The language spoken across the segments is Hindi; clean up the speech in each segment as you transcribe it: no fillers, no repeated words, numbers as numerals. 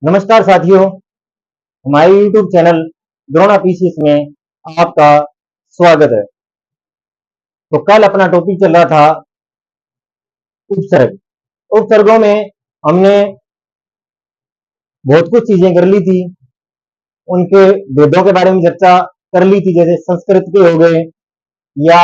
नमस्कार साथियों, हमारे YouTube चैनल द्रोणा पीसीएस में आपका स्वागत है। तो कल अपना टॉपिक चल रहा था उपसर्ग। उपसर्गों में हमने बहुत कुछ चीजें कर ली थी, उनके भेदों के बारे में चर्चा कर ली थी, जैसे संस्कृत के हो गए या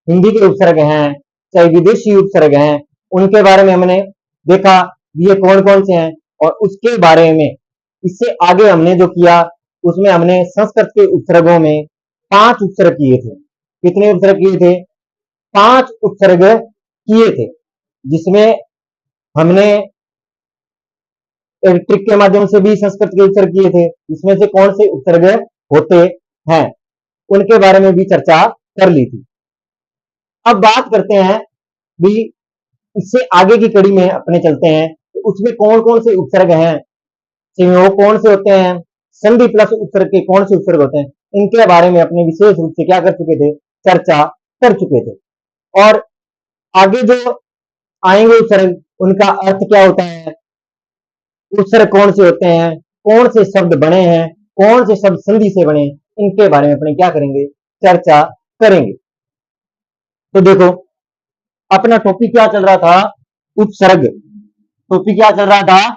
हिंदी के उपसर्ग हैं, चाहे विदेशी उपसर्ग हैं, उनके बारे में हमने देखा ये कौन कौन से हैं। और उसके बारे में इससे आगे हमने जो किया उसमें हमने संस्कृत के उपसर्गों में 5 उपसर्ग किए थे। कितने उपसर्ग किए थे? 5 उपसर्ग किए थे, जिसमें हमने एक ट्रिक के माध्यम से भी संस्कृत के उपसर्ग किए थे। इसमें से कौन से उपसर्ग होते हैं उनके बारे में भी चर्चा कर ली थी। अब बात करते हैं भी इससे आगे की कड़ी में अपने चलते हैं, तो उसमें कौन कौन से उपसर्ग हैं, संयोग कौन से होते हैं, संधि प्लस उपसर्ग के कौन से उपसर्ग होते हैं, इनके बारे में अपने विशेष रूप से क्या कर चुके थे, चर्चा कर चुके थे। और आगे जो आएंगे उपसर्ग, उनका अर्थ क्या होता है, उपसर्ग कौन से होते हैं, कौन से शब्द बने हैं, कौन से शब्द संधि से बने, इनके बारे में अपने क्या करेंगे, चर्चा करेंगे। तो देखो अपना टॉपिक क्या चल रहा था, उपसर्ग। टॉपिक क्या चल रहा था,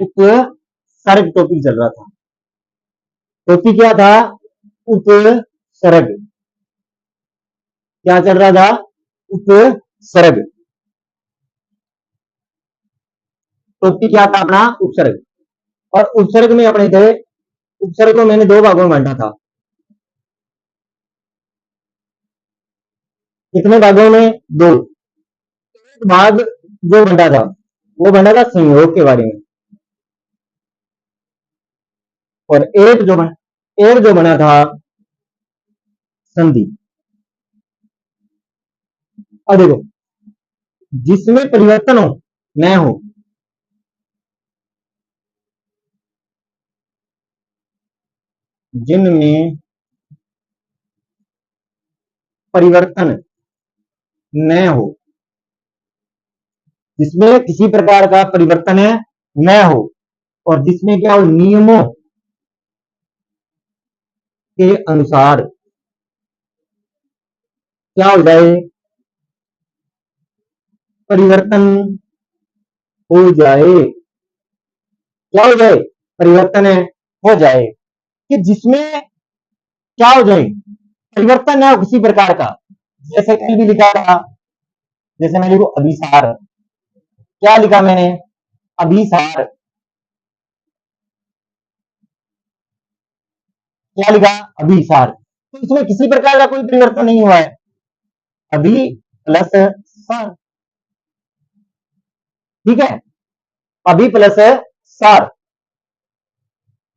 उपसर्ग टॉपिक चल रहा था। टॉपिक क्या था, उपसर्ग। क्या चल रहा था, उपसर्ग। टॉपिक क्या था अपना, उपसर्ग। और उपसर्ग में अपने थे, उपसर्ग को मैंने 2 भागों में बांटा था। कितने भागों में? 2। एक भाग जो बंटा था वो बना था संयोग के बारे में, और एक जो बना था संधि। अब देखो, जिसमें परिवर्तन हो न हो, जिनमें परिवर्तन न हो, जिसमें किसी प्रकार का परिवर्तन न हो, और जिसमें क्या हो, नियमों के अनुसार क्या हो जाए, परिवर्तन हो जाए। क्या हो जाए, परिवर्तन हो जाए। कि जिसमें क्या हो जाए, परिवर्तन है किसी प्रकार का। जैसे कहीं भी लिखा था, जैसे मैं लिखू अभिसार, क्या लिखा मैंने, अभिसार। क्या लिखा, अभिसार। तो इसमें किसी प्रकार का कोई परिवर्तन नहीं हुआ है, अभी प्लस सार। ठीक है, अभी प्लस सार,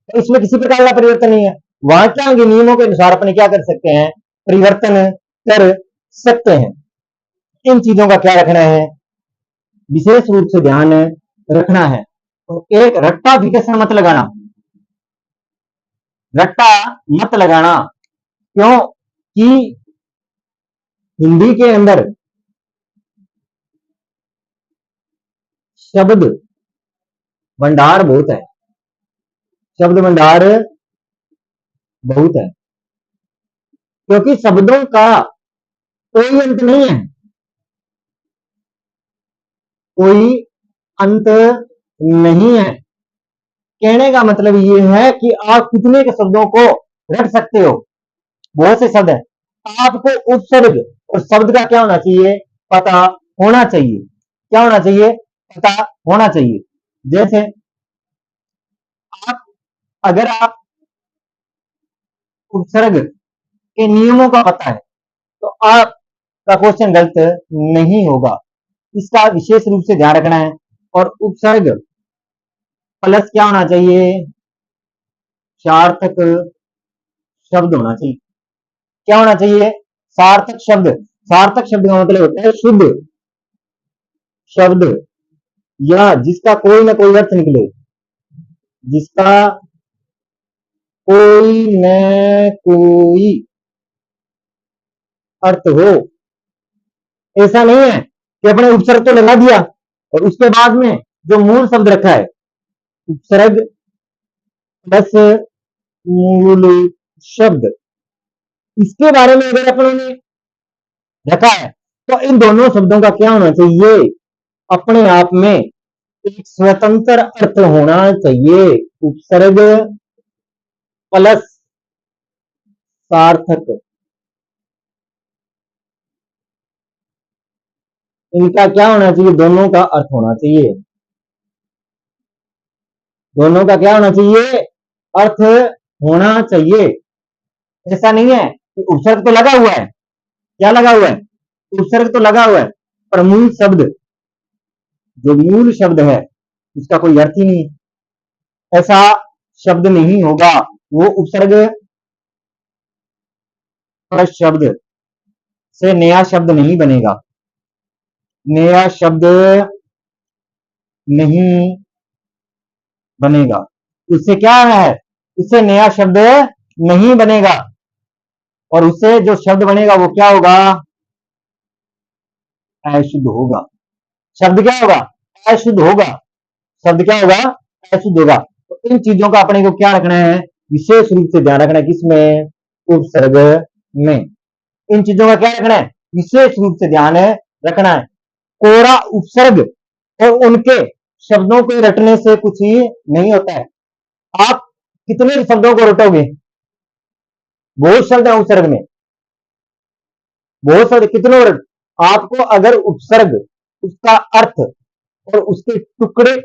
तो इसमें किसी प्रकार का परिवर्तन नहीं है। वाक्यांश नियमों के अनुसार अपने क्या कर सकते हैं, परिवर्तन कर सकते हैं। इन चीजों का क्या रखना है, विशेष रूप से ध्यान रखना है। तो एक रट्टा विकसन मत लगाना, रट्टा मत लगाना। क्यों कि हिंदी के अंदर शब्द भंडार बहुत है, शब्द भंडार बहुत है, क्योंकि शब्दों का कोई अंत नहीं है, कोई अंत नहीं है। कहने का मतलब ये है कि आप कितने के शब्दों को रख सकते हो, बहुत से शब्द है। आपको उपसर्ग और शब्द का क्या होना चाहिए, पता होना चाहिए। क्या होना चाहिए, पता होना चाहिए। जैसे आप, अगर आप उपसर्ग के नियमों का पता है तो आपका क्वेश्चन गलत नहीं होगा। इसका विशेष रूप से ध्यान रखना है। और उपसर्ग प्लस क्या होना चाहिए, सार्थक शब्द होना चाहिए। क्या होना चाहिए, सार्थक शब्द। सार्थक शब्द का मतलब होता है शुद्ध शब्द, या जिसका कोई ना कोई अर्थ निकले, जिसका कोई न कोई अर्थ हो। ऐसा नहीं है कि अपने उपसर्ग तो लगा दिया और उसके बाद में जो मूल शब्द रखा है उपसर्ग प्लस मूल शब्द, इसके बारे में अगर अपन ने रखा है तो इन दोनों शब्दों का क्या होना चाहिए, अपने आप में एक स्वतंत्र अर्थ होना चाहिए। उपसर्ग प्लस सार्थक, इनका क्या होना चाहिए, दोनों का अर्थ होना चाहिए। दोनों का क्या होना चाहिए, अर्थ होना चाहिए। ऐसा नहीं है कि उपसर्ग तो लगा हुआ है, क्या लगा हुआ है, उपसर्ग तो लगा हुआ है, पर मूल शब्द, जो मूल शब्द है उसका कोई अर्थ ही नहीं है। ऐसा शब्द नहीं होगा, वो उपसर्ग प्लस शब्द से नया शब्द नहीं बनेगा, नया शब्द नहीं बनेगा। उससे क्या है, उससे नया शब्द नहीं बनेगा, और उससे जो शब्द बनेगा वो क्या होगा, अशुद्ध होगा। शब्द क्या होगा, अशुद्ध होगा। शब्द क्या होगा, अशुद्ध होगा। तो इन चीजों का अपने को क्या रखना है, विशेष रूप से ध्यान रखना है, किसमें, उपसर्ग में। इन चीजों का क्या रखना है, विशेष रूप से ध्यान रखना है। कोरा उपसर्ग और उनके शब्दों को रटने से कुछ ही नहीं होता है। आप कितने शब्दों को रटोगे, बहुत शब्द है उपसर्ग में, बहुत शब्द, कितनों रट, आपको अगर उपसर्ग, उसका अर्थ और उसके टुकड़े,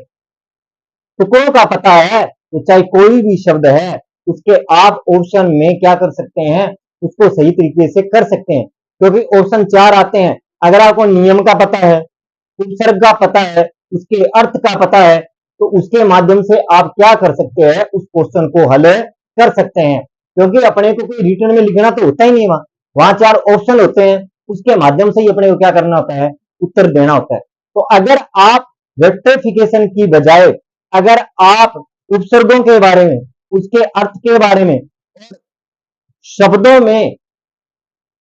टुकड़ों का पता है तो चाहे कोई भी शब्द है उसके आप ऑप्शन में क्या कर सकते हैं, उसको सही तरीके से कर सकते हैं, क्योंकि ऑप्शन 4 आते हैं। अगर आपको नियम का पता है, उपसर्ग का पता है, उसके अर्थ का पता है, तो उसके माध्यम से आप क्या कर सकते हैं, उस क्वेश्चन को हल कर सकते हैं। क्योंकि अपने को कोई रिटर्न में लिखना तो होता ही नहीं, वहां 4 ऑप्शन होते हैं, उसके माध्यम से ही अपने को क्या करना होता है, उत्तर देना होता है। तो अगर आप रेक्टिफिकेशन की बजाय अगर आप उपसर्गों के बारे में, उसके अर्थ के बारे में, शब्दों में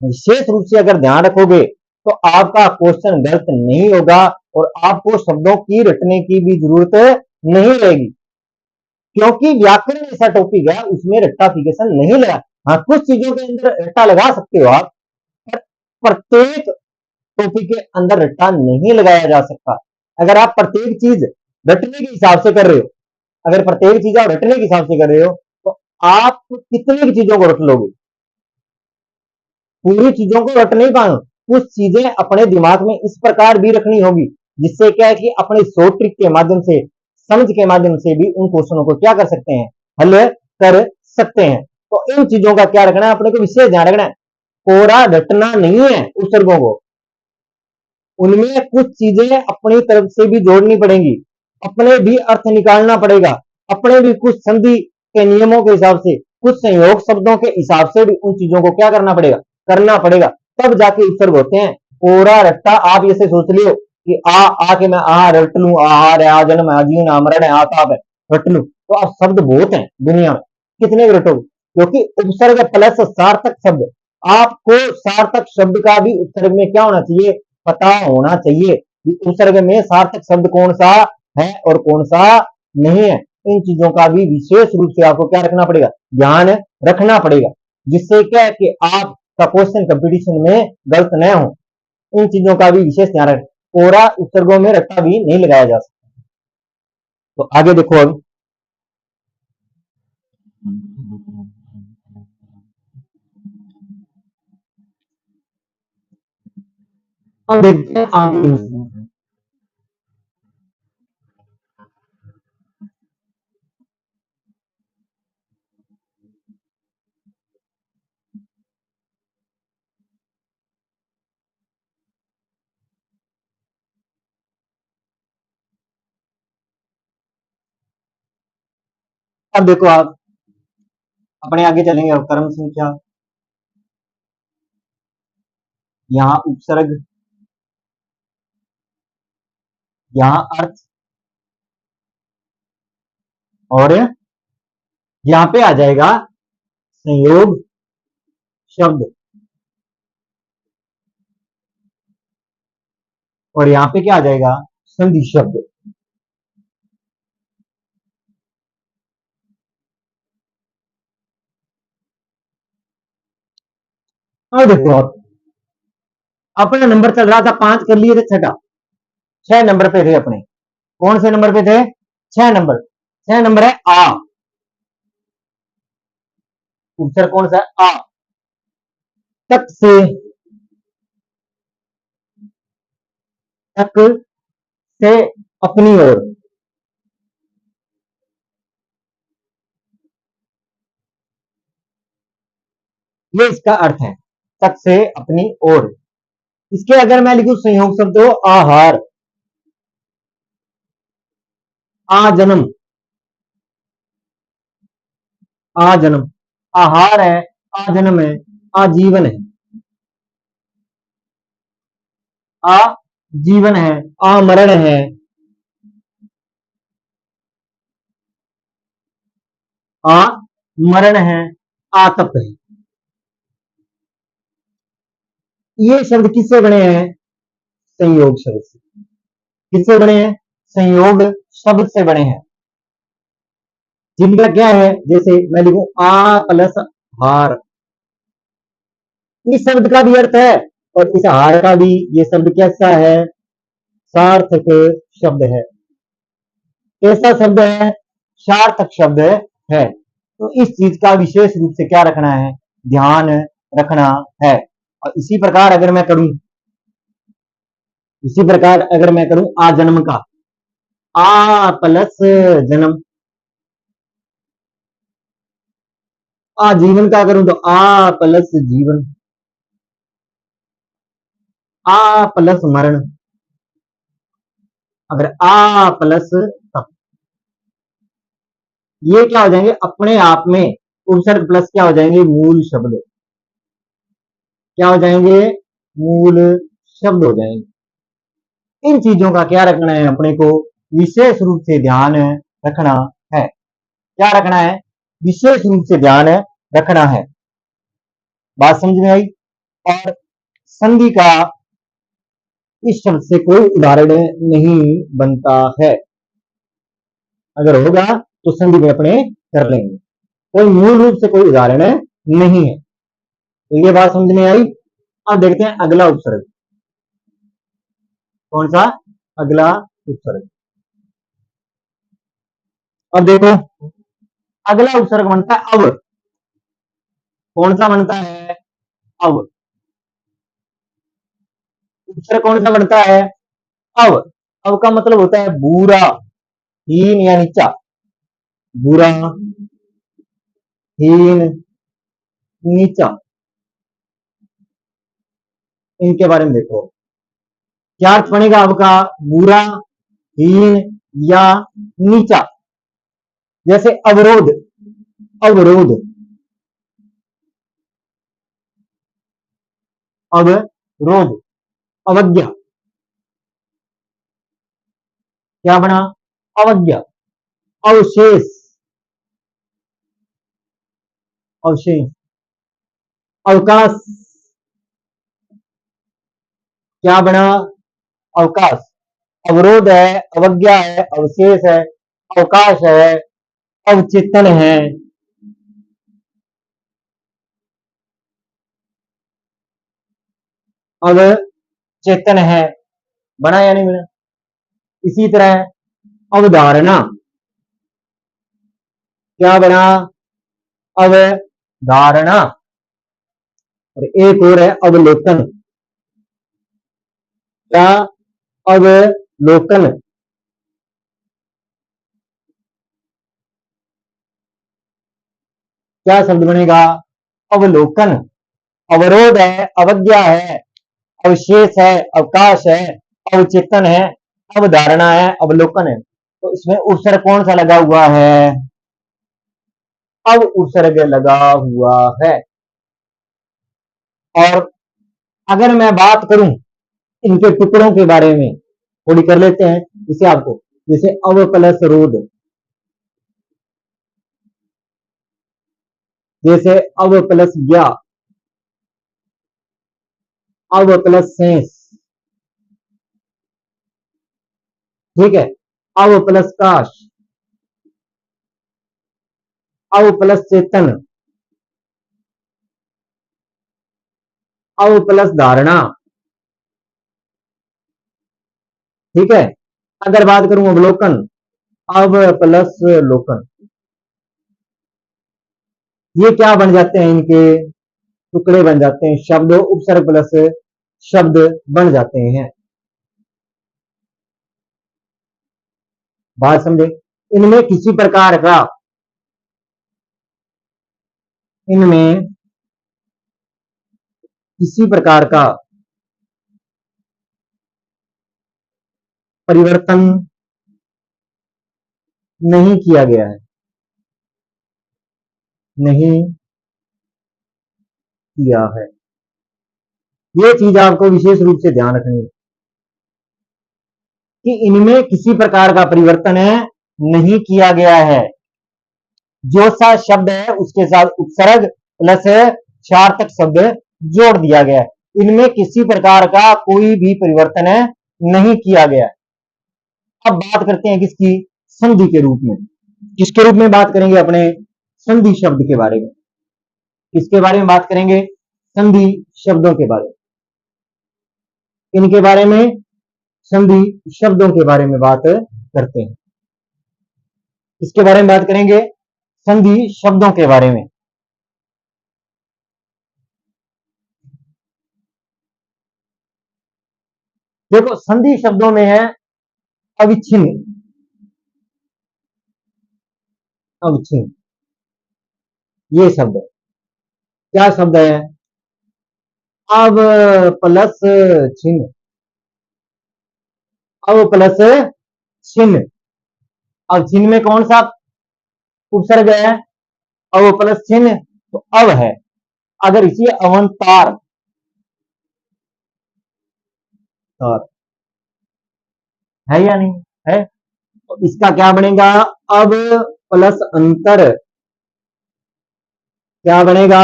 विशेष रूप से अगर ध्यान रखोगे तो आपका क्वेश्चन गलत नहीं होगा, और आपको शब्दों की रटने की भी जरूरत नहीं रहेगी। क्योंकि व्याकरण ऐसा टॉपिक है, उसमें रट्टाफिकेशन नहीं लगा। हाँ, कुछ चीजों के अंदर रट्टा लगा सकते हो आप, पर प्रत्येक टॉपिक के अंदर रट्टा नहीं लगाया जा सकता। अगर आप प्रत्येक चीज रटने के हिसाब से कर रहे हो, अगर प्रत्येक चीज आप रटने के हिसाब से कर रहे हो, तो आप कितनी की चीजों को रट लोगे, पूरी चीजों को रट नहीं पाओगे। कुछ चीजें अपने दिमाग में इस प्रकार भी रखनी होगी, जिससे क्या है कि अपने शॉर्ट ट्रिक के माध्यम से, समझ के माध्यम से भी उन क्वेश्चनों को क्या कर सकते हैं, हल कर सकते हैं। तो इन चीजों का क्या रखना है, अपने को विशेष ध्यान रखना है। कोरा रटना नहीं है उपसर्गों को, उनमें कुछ चीजें अपनी तरफ से भी जोड़नी पड़ेंगी, अपने भी अर्थ निकालना पड़ेगा, अपने भी कुछ संधि के नियमों के हिसाब से, कुछ संयोग शब्दों के हिसाब से भी उन चीजों को क्या करना पड़ेगा, करना पड़ेगा, तब जाके उपसर्ग होते हैं। कोरा रट्टा आप ऐसे सोच लियो कि आके मैं आ रट लू, आ रे, आ जन्म, आ जीवन, आ मरण, आ ताप है, रट लू, तो आप शब्द बहुत हैं दुनिया में, कितने रटोगे, क्योंकि उपसर्ग प्लस सार्थक शब्द, आपको सार्थक शब्द का भी उपसर्ग में क्या होना चाहिए, पता होना चाहिए कि उपसर्ग में सार्थक शब्द कौन सा है और कौन सा नहीं है। इन चीजों का भी विशेष रूप से आपको क्या रखना पड़ेगा, ध्यान रखना पड़ेगा, जिससे क्या है कि आपका क्वेश्चन कंपटीशन में गलत न हो। इन चीजों का भी विशेष ध्यान रखें। कोरा उपसर्गों में रट्टा भी नहीं लगाया जा सकता। तो आगे देखो, अब देखते हैं आगे। अब देखो आप, अपने आगे चलेंगे, अब कर्म संख्या, यहाँ उपसर्ग, यहाँ अर्थ, और यहाँ पे आ जाएगा संयोग शब्द, और यहाँ पे क्या आ जाएगा, संधि शब्द। अब देखो, आप अपना नंबर चल रहा था 5, कर लिए थे छठा, 6 नंबर पे थे अपने। कौन से नंबर पे थे? 6 नंबर। 6 नंबर है आ। उत्तर कौन सा है? आ। तक से, तक से अपनी ओर, ये इसका अर्थ है, तक से अपनी ओर। इसके अगर मैं लिखूं संयोग शब्द हो, आहार, आ जन्म, आ जन्म, आहार है, आ जन्म है, आजीवन है, आ जीवन है, आमरण है, आ मरण है, आतप है। ये शब्द किससे बने हैं? संयोग शब्द से। किससे बने हैं? संयोग शब्द से बने हैं, जिनका क्या है, जैसे मैं लिखूं आ प्लस हार, इस शब्द का भी अर्थ है और इस हार का भी। ये शब्द कैसा है? सार्थक शब्द है। कैसा शब्द है? सार्थक शब्द है। तो इस चीज का विशेष रूप से क्या रखना है? ध्यान रखना है। और इसी प्रकार अगर मैं करूं आ जन्म का, आ प्लस जन्म, आ जीवन का करूं तो आ प्लस जीवन, आ प्लस मरण, अगर आ प्लस तप, ये क्या हो जाएंगे अपने आप में? उपसर्ग प्लस क्या हो जाएंगे? मूल शब्द। क्या हो जाएंगे? मूल शब्द हो जाएंगे। इन चीजों का क्या रखना है अपने को? विशेष रूप से ध्यान रखना है। क्या रखना है? विशेष रूप से ध्यान रखना है। बात समझ में आई? और संधि का इस शब्द से कोई उदाहरण नहीं बनता है। अगर होगा तो संधि में अपने कर लेंगे, कोई मूल रूप से कोई उदाहरण नहीं है। तो ये बात समझ में आई? अब देखते हैं अगला उपसर्ग। कौन सा? अगला उपसर्ग। अब देखो, अगला उपसर्ग बनता है अव। कौन सा बनता है? अव। उपसर्ग कौन सा बनता है? अव। अव का मतलब होता है बुरा, हीन या नीचा। बुरा, हीन, नीचा, इनके बारे में देखो क्या अर्थ बनेगा अव का? बुरा, हीन या नीचा। जैसे अवरोध, अवरोध, अवरोध, अवज्ञा, क्या बना? अवज्ञा। अवशेष, अवशेष, अवकाश, क्या बना? अवकाश। अवरोध है, अवज्ञा है, अवशेष है, अवकाश है, अवचेतन है। अवचेतन है, बना या नहीं बना? इसी तरह अवधारणा, क्या बना? अवधारणा। और एक और है अवलोकन, क्या? अवलोकन। क्या शब्द बनेगा? अवलोकन। अवरोध है, अवज्ञा है, अवशेष है, अवकाश है, अवचेतन है, अवधारणा है, अवलोकन है। तो इसमें उपसर्ग कौन सा लगा हुआ है? अब उपसर्ग लगा हुआ है। और अगर मैं बात करूं इनके टुकड़ों के बारे में, थोड़ी कर लेते हैं इसे आपको। जैसे अव प्लस रोध, जैसे अव प्लस ज्ञा, अव प्लस सेंस, ठीक है, अव प्लस काश, अव प्लस चेतन, अव प्लस धारणा, ठीक है। अगर बात करूं अवलोकन, अव प्लस लोकन, ये क्या बन जाते हैं, इनके टुकड़े बन जाते हैं, शब्द उपसर्ग प्लस शब्द बन जाते हैं। बात समझे। इनमें किसी प्रकार का, इनमें किसी प्रकार का परिवर्तन नहीं किया गया है, नहीं किया है। ये चीज आपको विशेष रूप से ध्यान रखनी है कि इनमें किसी प्रकार का परिवर्तन नहीं किया गया है। जो सा शब्द है उसके साथ उपसर्ग प्लस सार्थक शब्द जोड़ दिया गया है। इनमें किसी प्रकार का कोई भी परिवर्तन नहीं किया गया है। अब बात करते हैं किसकी, संधि के रूप में। किसके रूप में बात करेंगे, अपने संधि शब्द के बारे में। किसके बारे में बात करेंगे, संधि शब्दों के बारे में। इनके बारे में, संधि शब्दों के बारे में बात करते हैं। किसके बारे में बात करेंगे, संधि शब्दों के बारे में। देखो संधि शब्दों में है अविच्छिन्न, अविच्छिन्न ये शब्द है। क्या शब्द है, अब प्लस छिन्न, अब प्लस छिन्न। अब छिन्न में कौन सा उपसर्ग है, अब प्लस छिन्न, तो अब है। अगर इसी अवंतार, तार है या नहीं है, तो इसका क्या बनेगा, अब प्लस अंतर। क्या बनेगा,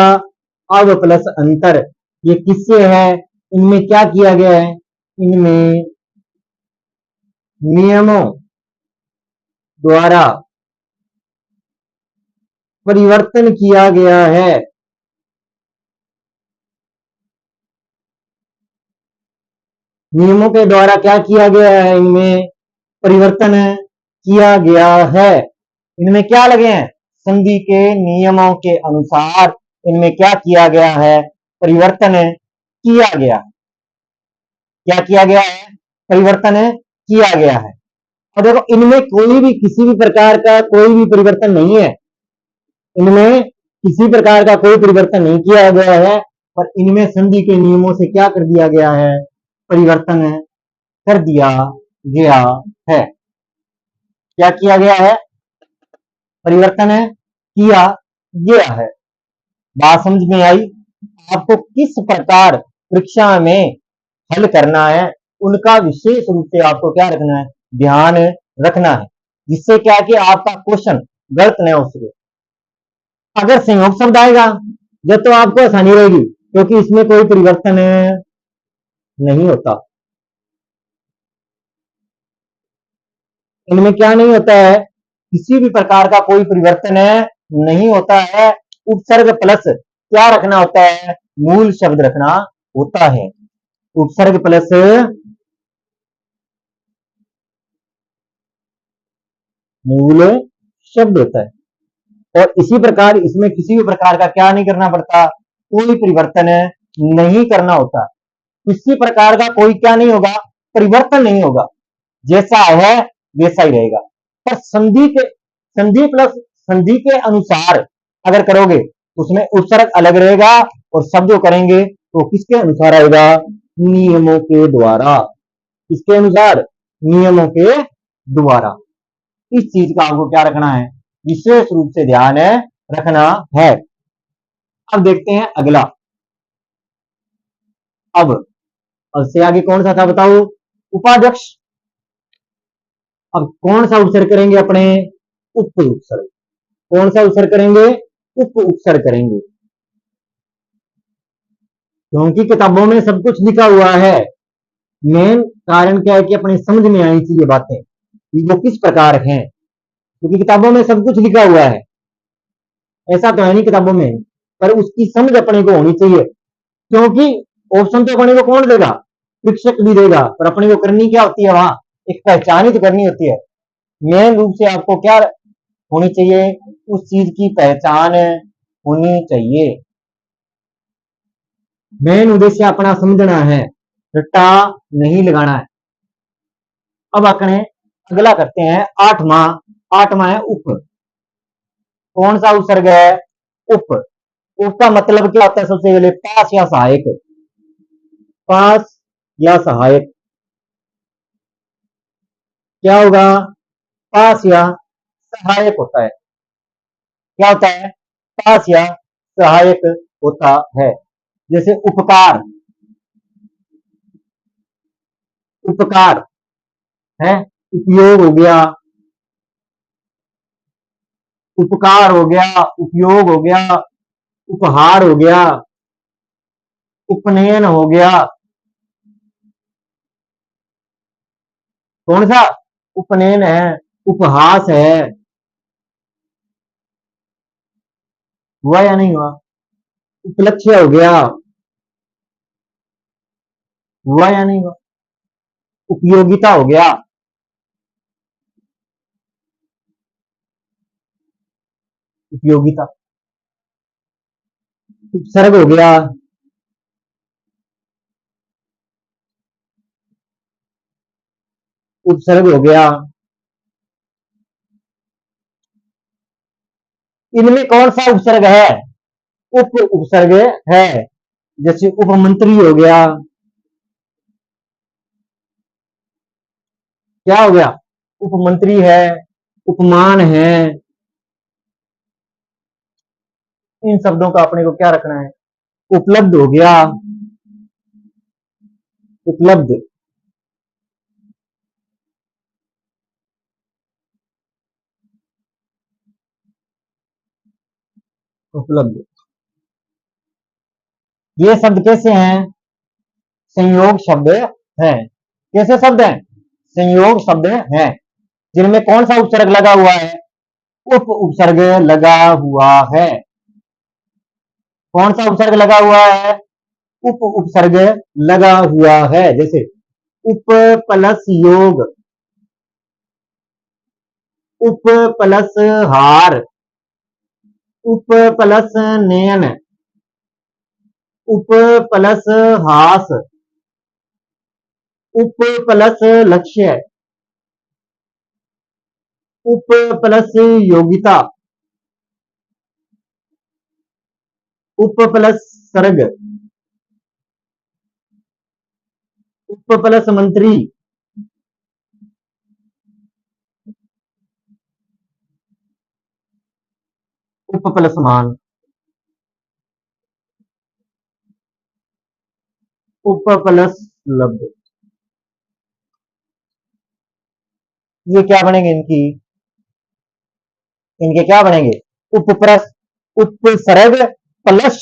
अब प्लस अंतर। ये किससे है, इनमें क्या किया गया है, इनमें नियमों द्वारा परिवर्तन किया गया है। नियमों के द्वारा क्या किया गया है, इनमें परिवर्तन किया गया है। इनमें क्या लगे हैं, संधि के नियमों के अनुसार इनमें क्या किया गया है, परिवर्तन किया गया। क्या किया गया है, परिवर्तन किया गया है। और देखो इनमें कोई भी किसी भी प्रकार का कोई भी परिवर्तन नहीं है, इनमें किसी प्रकार का कोई परिवर्तन नहीं किया गया है, पर इनमें संधि के नियमों से क्या कर दिया गया है, परिवर्तन कर दिया गया है। क्या किया गया है, परिवर्तन किया गया है। बात समझ में आई। आपको किस प्रकार परीक्षा में हल करना है, उनका विशेष रूप से आपको क्या रखना है, ध्यान रखना है, जिससे क्या कि आपका क्वेश्चन गलत न हो सके। अगर संयोग शब्द आएगा जब तो आपको आसानी रहेगी, क्योंकि इसमें कोई परिवर्तन नहीं होता। इनमें क्या नहीं होता है, किसी भी प्रकार का कोई परिवर्तन नहीं होता है। उपसर्ग प्लस क्या रखना होता है, मूल शब्द रखना होता है। उपसर्ग प्लस मूल शब्द होता है। और इसी प्रकार इसमें किसी भी प्रकार का क्या नहीं करना पड़ता, कोई परिवर्तन नहीं करना होता। किसी प्रकार का कोई क्या नहीं होगा, परिवर्तन नहीं होगा, जैसा है वैसा ही रहेगा। पर संधि प्लस संधि के अनुसार अगर करोगे तो उसमें उपसर्ग अलग रहेगा, और शब्द करेंगे तो किसके अनुसार आएगा, नियमों के द्वारा। किसके अनुसार, नियमों के द्वारा। इस चीज का आपको क्या रखना है, विशेष रूप से ध्यान रखना है। अब देखते हैं अगला। अब से आगे कौन सा था बताओ, उपाध्यक्ष। अब कौन सा उपसर्ग करेंगे अपने, उप उपसर्ग। कौन सा उपसर्ग करेंगे, उप उपसर्ग करेंगे, क्योंकि किताबों में सब कुछ लिखा हुआ है। मेन कारण क्या है कि अपने समझ में आनी चाहिए बातें, वो किस प्रकार हैं, क्योंकि किताबों में सब कुछ लिखा हुआ है, ऐसा तो है नहीं किताबों में, पर उसकी समझ अपने को होनी चाहिए। क्योंकि ऑप्शन तो अपने को कौन देगा? शिक्षक भी देगा, पर अपने को करनी क्या होती है वहां? एक पहचान ही तो करनी होती है। मेन रूप से आपको क्या होनी चाहिए? उस चीज की पहचान होनी चाहिए। मेन उद्देश्य अपना समझना है, रट्टा नहीं लगाना है। अब अपने अगला करते हैं आठवां। आठवां है उप। कौन सा उपसर्ग है? उप। उप का मतलब क्या होता है? सबसे पहले पास या सहायक। पास या सहायक क्या होगा? पास या सहायक होता है। क्या होता है? पास या सहायक होता है। जैसे उपकार। उपकार है, उपयोग हो गया। उपकार हो गया, उपयोग हो गया, उपहार हो गया, उपनयन हो गया। कौन सा? उपनयन है, उपहास है। हुआ या नहीं हुआ? उपलक्ष्य हो गया। हुआ या नहीं हुआ? उपयोगिता हो गया। उपयोगिता। उपसर्ग हो गया। उपसर्ग हो गया। इनमें कौन सा उपसर्ग है? उप उपसर्ग है। जैसे उपमंत्री हो गया। क्या हो गया? उपमंत्री है, उपमान है। इन शब्दों का अपने को क्या रखना है? उपलब्ध हो गया। उपलब्ध। उपलब्ध। ये शब्द कैसे हैं? संयोग शब्द हैं। कैसे शब्द हैं? संयोग शब्द हैं, जिनमें कौन सा उपसर्ग लगा हुआ है? उप उपसर्ग लगा हुआ है। कौन सा उपसर्ग लगा हुआ है? उप उपसर्ग लगा हुआ है। जैसे उप प्लस योग, उप प्लस हार, उप प्लस नयन, उप प्लस हास, उप प्लस लक्ष्य, उप प्लस योगिता, उप प्लस सर्ग, उप प्लस मंत्री, उप प्लस मान, उप प्लस लब्ध। ये क्या बनेंगे इनकी? इनके क्या बनेंगे? उपप्रस उपसर्ग प्लस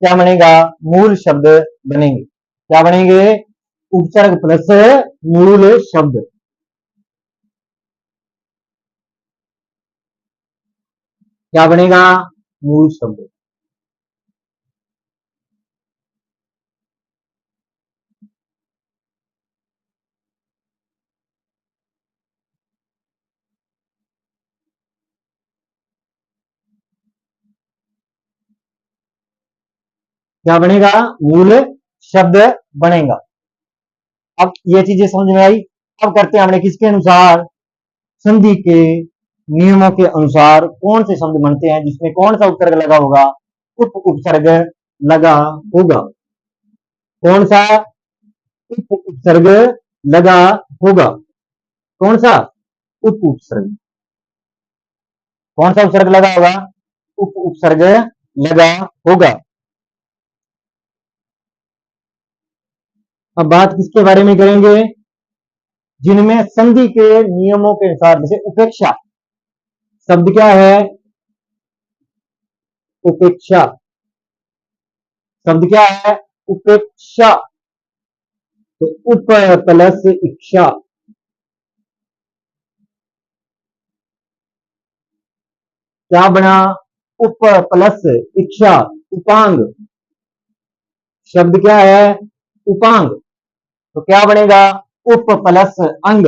क्या बनेगा? मूल शब्द बनेंगे। क्या बनेंगे? उपसर्ग प्लस मूल शब्द। क्या बनेगा? मूल शब्द। क्या बनेगा? मूल शब्द बनेगा। अब ये चीजें समझ में आई। अब करते हैं हमने किसके अनुसार? संधि के नियमों के अनुसार कौन से शब्द बनते हैं जिसमें कौन सा उपसर्ग लगा होगा? उप उपसर्ग लगा होगा। कौन सा? उप उपसर्ग लगा होगा। कौन सा? उप उपसर्ग। कौन सा उपसर्ग लगा होगा? उप उपसर्ग लगा होगा। अब बात किसके बारे में करेंगे? जिनमें संधि के नियमों के अनुसार, जैसे उपेक्षा शब्द क्या है? उपेक्षा शब्द क्या है? उपेक्षा। तो उप प्लस इच्छा क्या बना? उप प्लस इच्छा, उपांग। शब्द क्या है? उपांग। तो क्या बनेगा? उप प्लस अंग।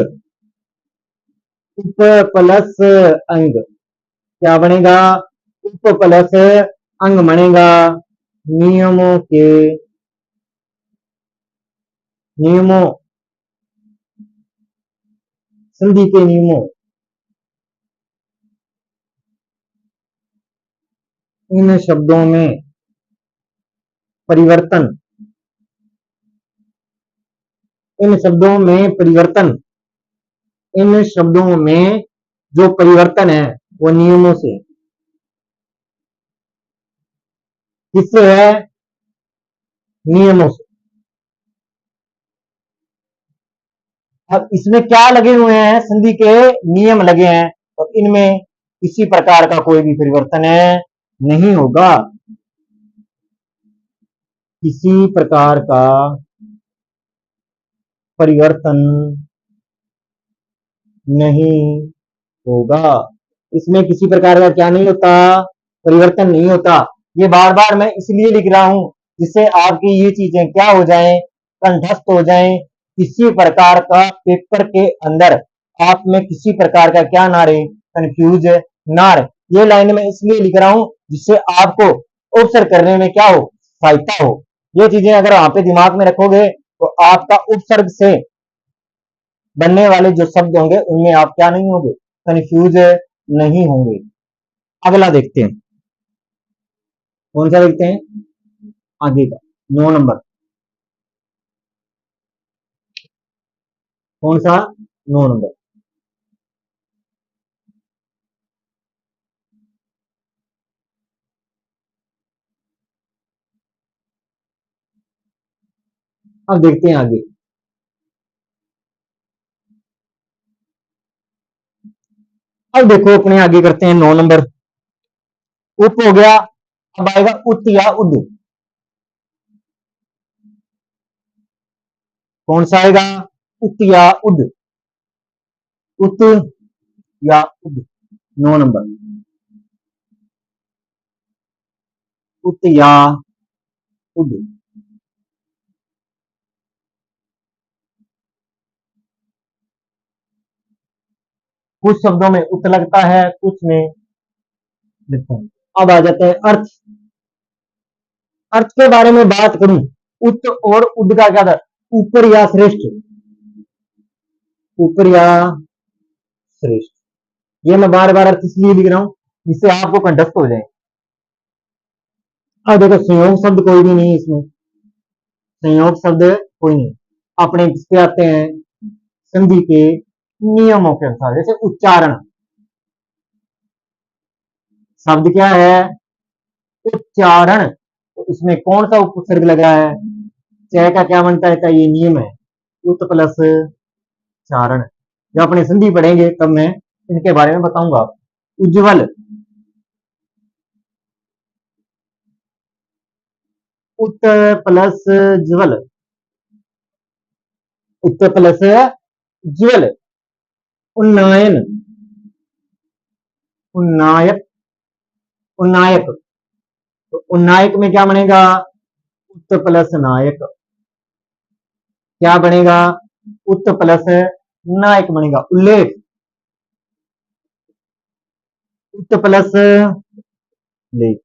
उप प्लस अंग क्या बनेगा? उप प्लस अंग बनेगा नियमों के, नियमों, संधि के नियमों। इन शब्दों में परिवर्तन, इन शब्दों में परिवर्तन, इन शब्दों में जो परिवर्तन है वो नियमों से, किससे है? नियमों से। अब इसमें क्या लगे हुए हैं? संधि के नियम लगे हैं और इनमें किसी प्रकार का कोई भी परिवर्तन है नहीं होगा, किसी प्रकार का परिवर्तन नहीं होगा। इसमें किसी प्रकार का क्या नहीं होता? परिवर्तन नहीं होता। ये बार बार मैं इसलिए लिख रहा हूं जिससे आपकी ये चीजें क्या हो जाएं? कंठस्थ हो जाएं। किसी प्रकार का पेपर के अंदर आप में किसी प्रकार का क्या ना रहे? कंफ्यूज ना रहे। ये लाइन मैं इसलिए लिख रहा हूं जिससे आपको अवसर करने में क्या हो? सहायता हो। ये चीजें अगर वहां पे दिमाग में रखोगे तो आपका उपसर्ग से बनने वाले जो शब्द होंगे उनमें आप क्या नहीं होंगे? कंफ्यूज नहीं होंगे। अगला देखते हैं, कौन सा देखते हैं? आगे का 9 नंबर। कौन सा? 9 नंबर। अब देखते हैं आगे। अब देखो अपने आगे करते हैं 9 नंबर। उप हो गया, अब आएगा उत या उद। कौन सा आएगा? उत या उद। उत या उद। 9 नंबर। उत या उद। कुछ शब्दों में उत लगता है, कुछ में लगता है। अब आ जाते हैं अर्थ। अर्थ के बारे में बात करूं, उत और उद का क्या था? ऊपर या श्रेष्ठ। ऊपर या श्रेष्ठ। ये मैं बार बार अर्थ इसलिए लिख रहा हूं जिससे आपको कंठस्थ हो जाए। अब देखो संयोग शब्द कोई भी नहीं इसमें, संयोग शब्द कोई नहीं। अपने किसके आते हैं? संधि के नियमों के अनुसार। जैसे उच्चारण, शब्द क्या है? उच्चारण। तो इसमें कौन सा उपसर्ग लगा है? चय का क्या बनता है? ये नियम है, उत प्लस चारण। जब अपने संधि पढ़ेंगे तब मैं इनके बारे में बताऊंगा। उज्जवल, उत प्लस ज्वल, उत प्लस ज्वल। उन्नायन, उन्नायक, उन्नायक। तो उन्नायक में क्या बनेगा? उत प्लस नायक। क्या बनेगा? उत प्लस नायक बनेगा। उल्लेख, उत प्लस लेख,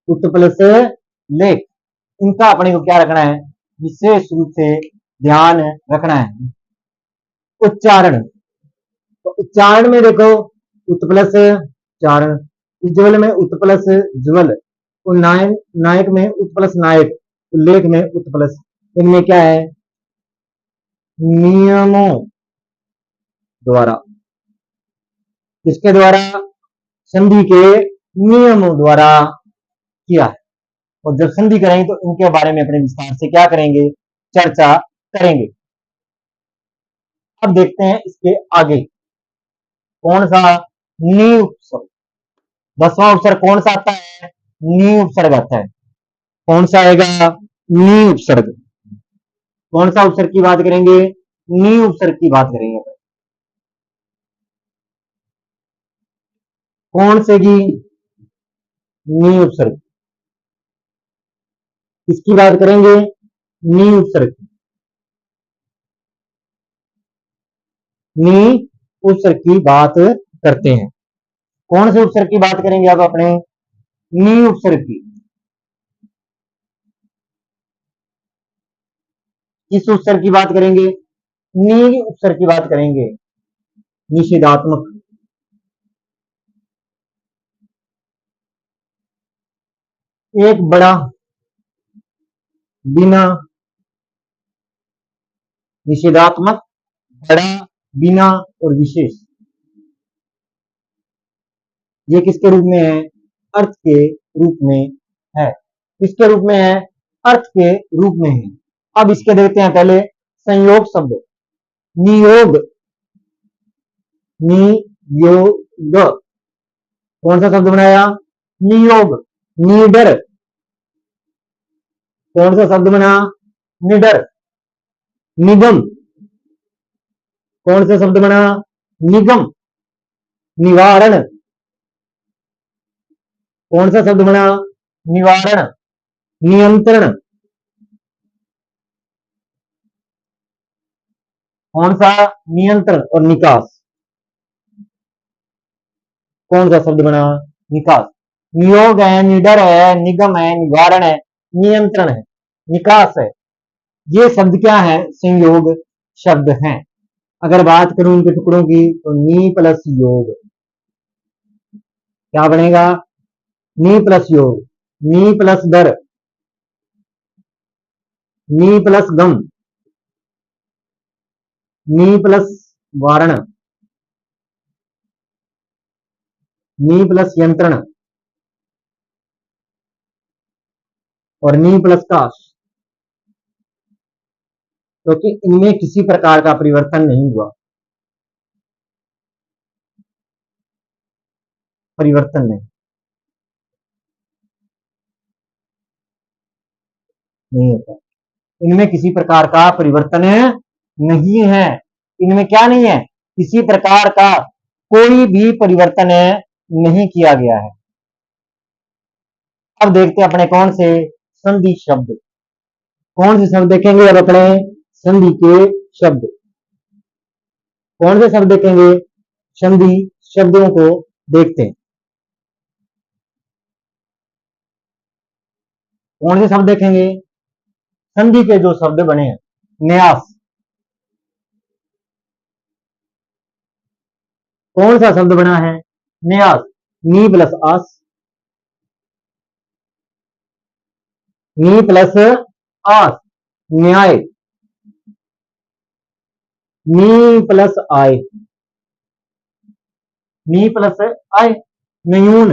उत प्लस लेख। इनका अपने को क्या रखना है? विशेष रूप से ध्यान रखना है। उच्चारण, तो उच्चारण में देखो उत प्लस चारण, उज्ज्वल में उत प्लस ज्वल, उन्नायन नायक में उत प्लस नायक, उल्लेख में उत प्लस। इनमें क्या है? नियमों द्वारा। किसके द्वारा? संधि के नियमों द्वारा किया है। और जब संधि करेंगे तो इनके बारे में अपने विस्तार से क्या करेंगे? चर्चा करेंगे। अब देखते हैं इसके आगे कौन सा? नी उपसर्ग। 10वां उपसर्ग कौन सा आता है? नी उपसर्ग आता है। कौन सा आएगा? नी उपसर्ग। कौन सा उपसर्ग की बात करेंगे? नी उपसर्ग की बात करेंगे। कौन से की? नी उपसर्ग। किसकी बात करेंगे? नी उपसर्ग की। नी उपसर्ग की बात करते हैं। कौन से उपसर्ग की बात करेंगे अब अपने? नी उपसर्ग की। किस उपसर्ग की बात करेंगे? नी उपसर्ग की बात करेंगे। निषेधात्मक। एक बड़ा, बिना, निषेधात्मक, बड़ा, बिना और विशेष। ये किसके रूप में है? अर्थ के रूप में है। किसके रूप में है? अर्थ के रूप में है। अब इसके देखते हैं पहले संयोग शब्द। नियोग, नियोग, कौन सा शब्द बनाया? नियोग। निडर, कौन सा शब्द बना? निडर। निगम, कौन सा शब्द बना? निगम। निवारण, कौन सा शब्द बना? निवारण। नियंत्रण, कौन सा? नियंत्रण। और निकास, कौन सा शब्द बना? निकास। नियोग है, निडर है, निगम है, निवारण है, नियंत्रण है, निकास है। ये शब्द क्या है? संयोग शब्द हैं। अगर बात करूं उनके टुकड़ों की तो नी प्लस योग, क्या बनेगा? नी प्लस योग। नी प्लस दर, नी प्लस गम, नी प्लस वारण, नी प्लस यंत्रण और नी प्लस काश। क्योंकि इनमें किसी प्रकार का परिवर्तन नहीं हुआ। परिवर्तन नहीं होता। इनमें किसी प्रकार का परिवर्तन नहीं है। इनमें क्या नहीं है? किसी प्रकार का कोई भी परिवर्तन नहीं किया गया है। अब देखते हैं अपने कौन से संधि शब्द। कौन से शब्द देखेंगे अब अपने? संधि के शब्द। कौन से शब्द देखेंगे? संधि शब्दों को देखते हैं। कौन से शब्द देखेंगे? संधि के जो शब्द बने हैं। न्यास, कौन सा शब्द बना है? न्यास। नी प्लस आस, नी प्लस आस, न्याय। नी plus I, knee plus I, न्यून।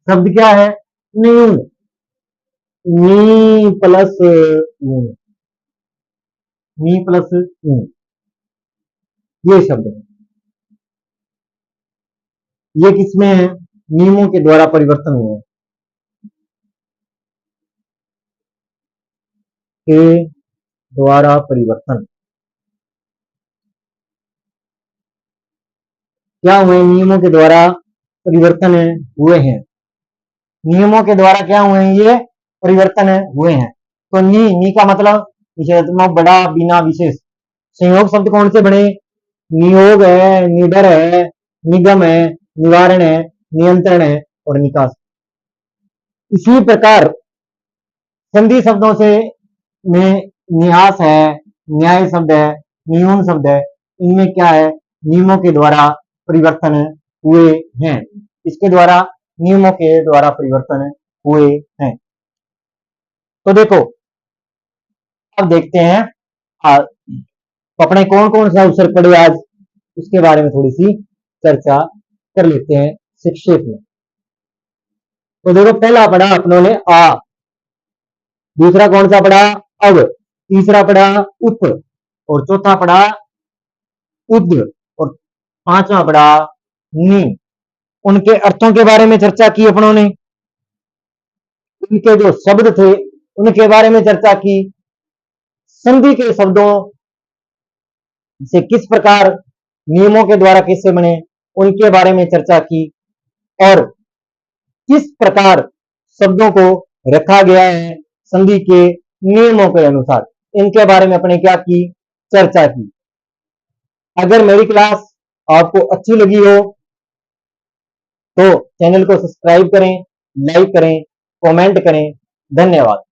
शब्द क्या है? न्यून। नी प्लस ऊन, नी प्लस ऊन, ये शब्द है। ये किसमें है? नियमों के द्वारा परिवर्तन हुए हैं। के द्वारा परिवर्तन क्या हुए? नियमों के द्वारा परिवर्तन हुए हैं। नियमों के द्वारा क्या हुए हैं? ये परिवर्तन हुए हैं। तो नी का मतलब निषेधात्मक, बड़ा, बिना, विशेष। संयोग शब्द कौन से बने? नियोग है, निडर है, निगम है, निवारण है, नियंत्रण है और निकास। इसी प्रकार संधि शब्दों से में न्यास है, न्याय शब्द है, नियम शब्द है। इनमें क्या है? नियमों के द्वारा परिवर्तन हुए हैं। इसके द्वारा नियमों के द्वारा परिवर्तन हुए हैं। तो देखो, अब देखते हैं तो अपने कौन कौन सा अवसर पड़े आज, उसके बारे में थोड़ी सी चर्चा कर लेते हैं संक्षेप में। तो देखो, पहला पढ़ा अपनों ने आ, दूसरा कौन सा पढ़ा? अब, तीसरा पढ़ा उप, और चौथा पढ़ा उद, और पांचवा पढ़ा नी। उनके अर्थों के बारे में चर्चा की अपनों ने। उनके जो शब्द थे उनके बारे में चर्चा की। संधि के शब्दों से किस प्रकार, नियमों के द्वारा कैसे बने, उनके बारे में चर्चा की। और किस प्रकार शब्दों को रखा गया है संधि के नियमों के अनुसार, इनके बारे में अपने क्या की, चर्चा की। अगर मेरी क्लास आपको अच्छी लगी हो तो चैनल को सब्सक्राइब करें, लाइक करें, कमेंट करें। धन्यवाद।